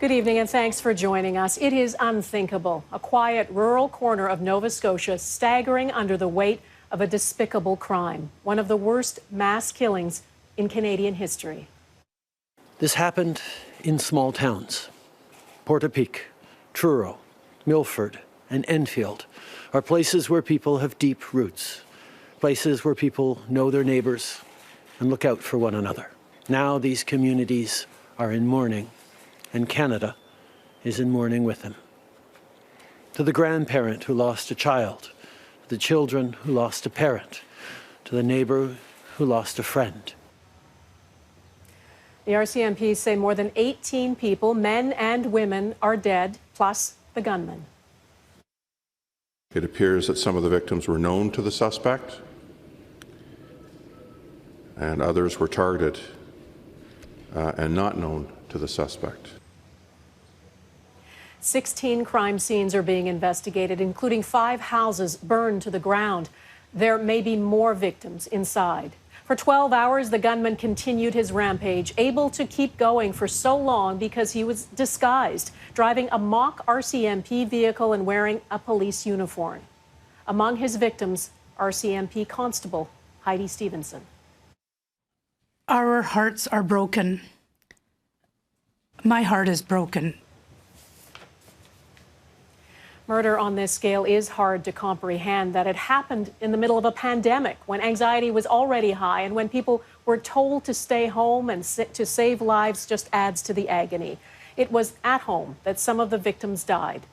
Good evening and thanks for joining us. It is unthinkable. A quiet rural corner of Nova Scotia staggering under the weight of a despicable crime. One of the worst mass killings in Canadian history. This happened in small towns. Portapique, Truro, Milford, and Enfield are places where people have deep roots. Places where people know their neighbors and look out for one another. Now these communities are in mourning, and Canada is in mourning with them. To the grandparent who lost a child, to the children who lost a parent, to the neighbor who lost a friend. The RCMP say more than 18 people, men and women, are dead, plus the gunman. It appears that some of the victims were known to the suspect, and others were targeted and not known to the suspect. 16 crime scenes are being investigated, including 5 houses burned to the ground. There may be more victims inside. For 12 hours, the gunman continued his rampage, able to keep going for so long because he was disguised, driving a mock RCMP vehicle and wearing a police uniform. Among his victims, RCMP Constable Heidi Stevenson. Our hearts are broken. My heart is broken. Murder on this scale is hard to comprehend, that it happened in the middle of a pandemic when anxiety was already high and when people were told to stay home and to save lives just adds to the agony. It was at home that some of the victims died.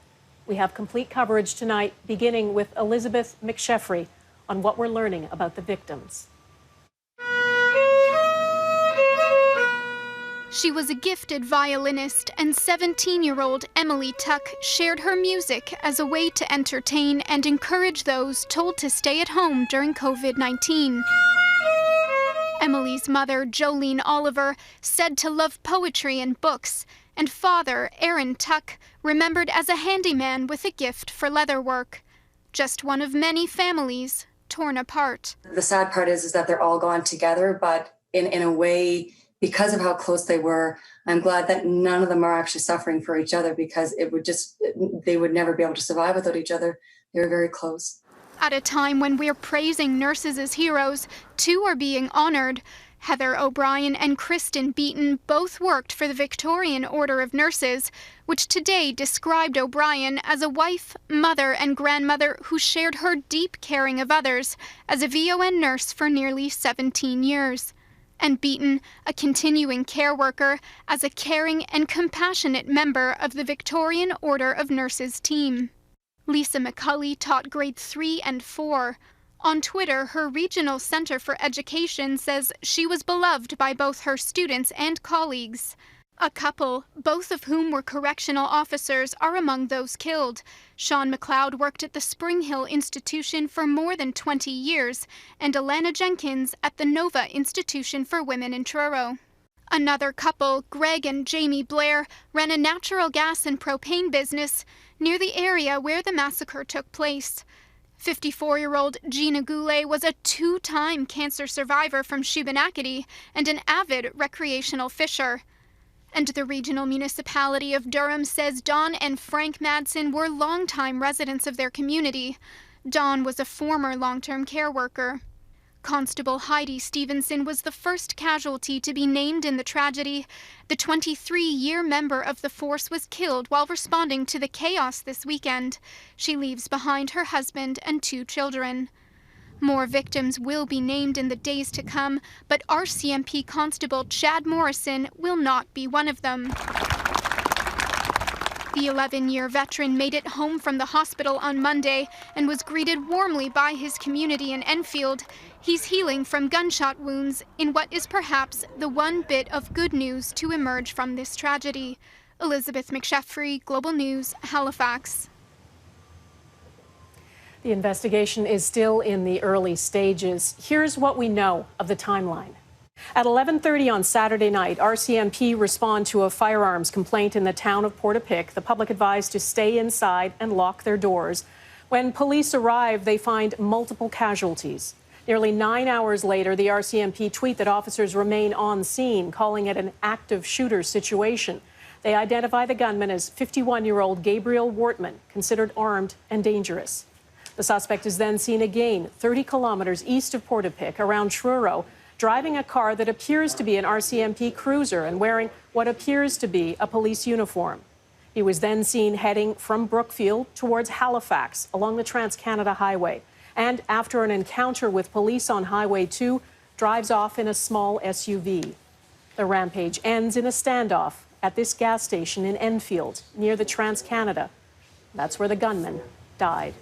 We have complete coverage tonight, beginning with Elizabeth McSheffrey on what we're learning about the victims. She was a gifted violinist, and 17-year-old Emily Tuck shared her music as a way to entertain and encourage those told to stay at home during COVID-19. Emily's mother, Jolene Oliver, said to love poetry and books, and father, Aaron Tuck, remembered as a handyman with a gift for leatherwork. Just one of many families torn apart. The sad part is that they're all gone together, but in a way, because of how close they were, I'm glad that none of them are actually suffering for each other, because they would never be able to survive without each other. They were very close. At a time when we're praising nurses as heroes, 2 are being honored. Heather O'Brien and Kristen Beaton both worked for the Victorian Order of Nurses, which today described O'Brien as a wife, mother, and grandmother who shared her deep caring of others as a VON nurse for nearly 17 years. And Beaton, a continuing care worker, as a caring and compassionate member of the Victorian Order of Nurses team. Lisa McCulley taught grade 3 and 4. On Twitter, her Regional Center for Education says she was beloved by both her students and colleagues. A couple, both of whom were correctional officers, are among those killed. Sean McLeod worked at the Spring Hill Institution for more than 20 years, and Alana Jenkins at the Nova Institution for Women in Truro. Another couple, Greg and Jamie Blair, ran a natural gas and propane business near the area where the massacre took place. 54-year-old Gina Goulet was a 2-time cancer survivor from Shubenacadie and an avid recreational fisher. And the regional municipality of Durham says Dawn and Frank Madsen were longtime residents of their community. Dawn was a former long-term care worker. Constable Heidi Stevenson was the first casualty to be named in the tragedy. The 23-year member of the force was killed while responding to the chaos this weekend. She leaves behind her husband and 2 children. More victims will be named in the days to come, but RCMP Constable Chad Morrison will not be one of them. The 11-year veteran made it home from the hospital on Monday and was greeted warmly by his community in Enfield. He's healing from gunshot wounds in what is perhaps the one bit of good news to emerge from this tragedy. Elizabeth McSheffrey, Global News, Halifax. The investigation is still in the early stages. Here's what we know of the timeline. At 11:30 on Saturday night, RCMP respond to a firearms complaint in the town of Portapique. The public advised to stay inside and lock their doors. When police arrive, they find multiple casualties. Nearly 9 hours later, the RCMP tweet that officers remain on scene, calling it an active shooter situation. They identify the gunman as 51-year-old Gabriel Wortman, considered armed and dangerous. The suspect is then seen again 30 kilometers east of Portapique, around Truro, driving a car that appears to be an RCMP cruiser and wearing what appears to be a police uniform. He was then seen heading from Brookfield towards Halifax along the Trans-Canada Highway. And after an encounter with police on Highway 2, drives off in a small SUV. The rampage ends in a standoff at this gas station in Enfield, near the Trans-Canada. That's where the gunman died.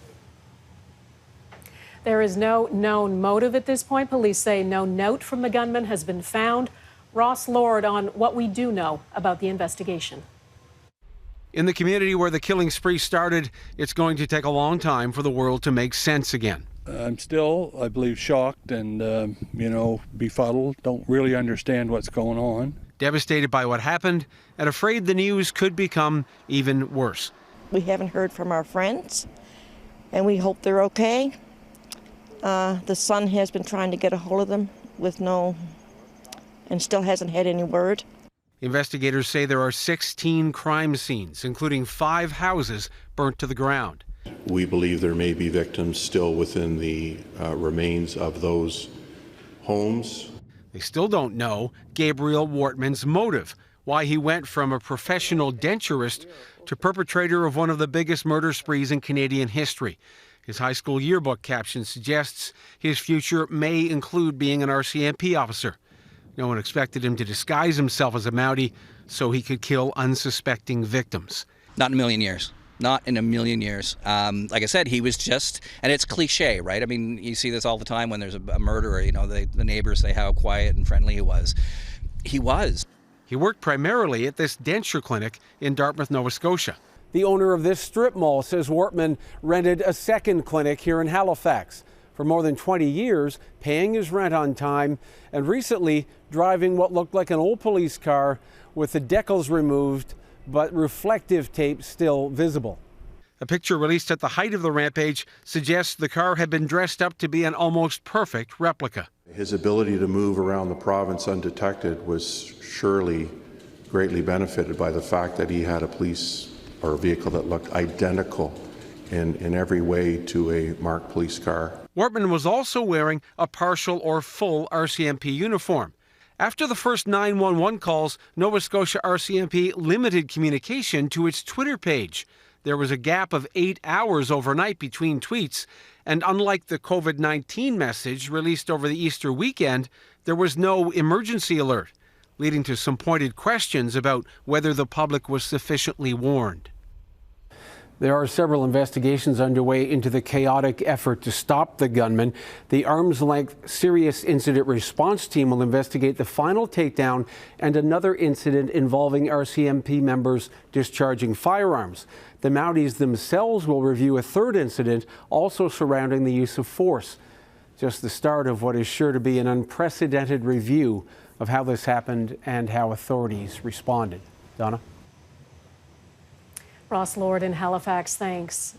There is no known motive at this point. Police say no note from the gunman has been found. Ross Lord on what we do know about the investigation. In the community where the killing spree started, it's going to take a long time for the world to make sense again. I'm still, I believe, shocked and, befuddled. Don't really understand what's going on. Devastated by what happened and afraid the news could become even worse. We haven't heard from our friends, and we hope they're okay. The son has been trying to get a hold of them and still hasn't had any word. Investigators say there are 16 crime scenes, including 5 houses burnt to the ground. We believe there may be victims still within the remains of those homes. They still don't know Gabriel Wortman's motive, why he went from a professional denturist to perpetrator of one of the biggest murder sprees in Canadian history. His high school yearbook caption suggests his future may include being an RCMP officer. No one expected him to disguise himself as a Mountie so he could kill unsuspecting victims. Not in a million years. Not in a million years. Like I said, he was just, and it's cliche, right? I mean, you see this all the time when there's a murderer, the neighbors say how quiet and friendly he was. He was. He worked primarily at this denture clinic in Dartmouth, Nova Scotia. The owner of this strip mall says Wortman rented a second clinic here in Halifax for more than 20 years, paying his rent on time, and recently driving what looked like an old police car with the decals removed but reflective tape still visible. A picture released at the height of the rampage suggests the car had been dressed up to be an almost perfect replica. His ability to move around the province undetected was surely greatly benefited by the fact that he had a police or a vehicle that looked identical in every way to a marked police car. Wortman was also wearing a partial or full RCMP uniform. After the first 911 calls, Nova Scotia RCMP limited communication to its Twitter page. There was a gap of 8 hours overnight between tweets, and unlike the COVID-19 message released over the Easter weekend, there was no emergency alert, leading to some pointed questions about whether the public was sufficiently warned. There are several investigations underway into the chaotic effort to stop the gunman. The arm's-length serious incident response team will investigate the final takedown and another incident involving RCMP members discharging firearms. The Mounties themselves will review a third incident, also surrounding the use of force. Just the start of what is sure to be an unprecedented review of how this happened and how authorities responded. Donna? Ross Lord in Halifax, thanks.